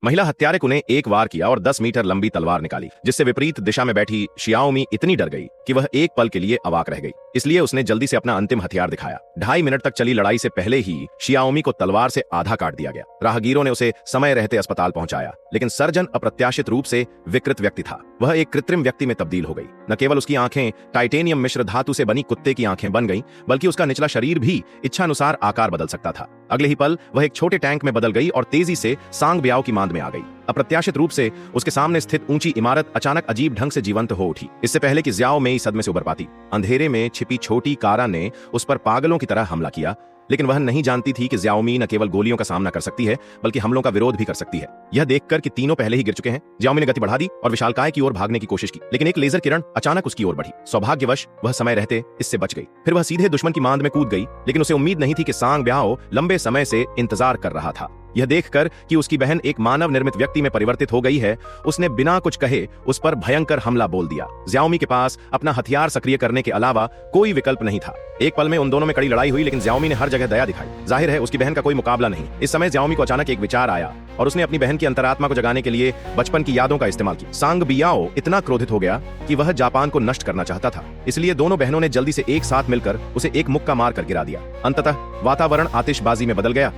महिला हत्यारे ने एक वार किया और 10 मीटर लंबी तलवार निकाली, जिससे विपरीत दिशा में बैठी शियाओमी इतनी डर गई कि वह एक पल के लिए अवाक रह गई। इसलिए उसने जल्दी से अपना अंतिम हथियार दिखाया। 2.5 मिनट तक चली लड़ाई से पहले ही शियाओमी को तलवार से आधा काट दिया गया। राहगीरों ने उसे समय रहते अस्पताल पहुंचाया, लेकिन सर्जन अप्रत्याशित रूप से विकृत व्यक्ति था। वह एक कृत्रिम व्यक्ति में तब्दील हो गई। न केवल उसकी आंखें टाइटेनियम मिश्र धातु से बनी कुत्ते की आंखें बन गईं, बल्कि उसका निचला शरीर भी इच्छानुसार आकार बदल सकता था। अगले ही पल वह एक छोटे टैंक में बदल गई और तेजी से सांग ब्याओ की मांद में आ गई। अप्रत्याशित रूप से उसके सामने स्थित ऊंची इमारत अचानक अजीब ढंग से जीवंत हो उठी। इससे पहले कि ज़्याओ मेई सदमे से उबर पाती, अंधेरे में छिपी छोटी कारा ने उस पर पागलों की तरह हमला किया। लेकिन वह नहीं जानती थी कि ज़्याओमी न केवल गोलियों का सामना कर सकती है, बल्कि हमलों का विरोध भी कर सकती है। यह देखकर कि तीनों पहले ही गिर चुके हैं, ज़्याओमी ने गति बढ़ा दी और विशालकाय की ओर भागने की कोशिश की, लेकिन एक लेजर किरण अचानक उसकी ओर बढ़ी। सौभाग्यवश वह समय रहते इससे बच गई। फिर वह सीधे दुश्मन की मांद में कूद गई, लेकिन उसे उम्मीद नहीं थी कि सांग ब्याओ लंबे समय से इंतजार कर रहा था। यह देखकर कि उसकी बहन एक मानव निर्मित व्यक्ति में परिवर्तित हो गई है, उसने बिना कुछ कहे उस पर भयंकर हमला बोल दिया। ज़्याओमी के पास अपना हथियार सक्रिय करने के अलावा कोई विकल्प नहीं था। एक पल में उन दोनों में कड़ी लड़ाई हुई, लेकिन ज़्याओमी ने हर जगह दया दिखाई। जाहिर है उसकी बहन का कोई मुकाबला नहीं। इस समय ज़्याओमी को अचानक एक विचार आया और उसने अपनी बहन की अंतरात्मा को जगाने के लिए बचपन की यादों का इस्तेमाल किया। सांग बियाओ इतना क्रोधित हो गया कि वह जापान को नष्ट करना चाहता था। इसलिए दोनों बहनों ने जल्दी से एक साथ मिलकर उसे एक मुक्का मार कर गिरा दिया। अंततः वातावरण आतिशबाजी में बदल गया।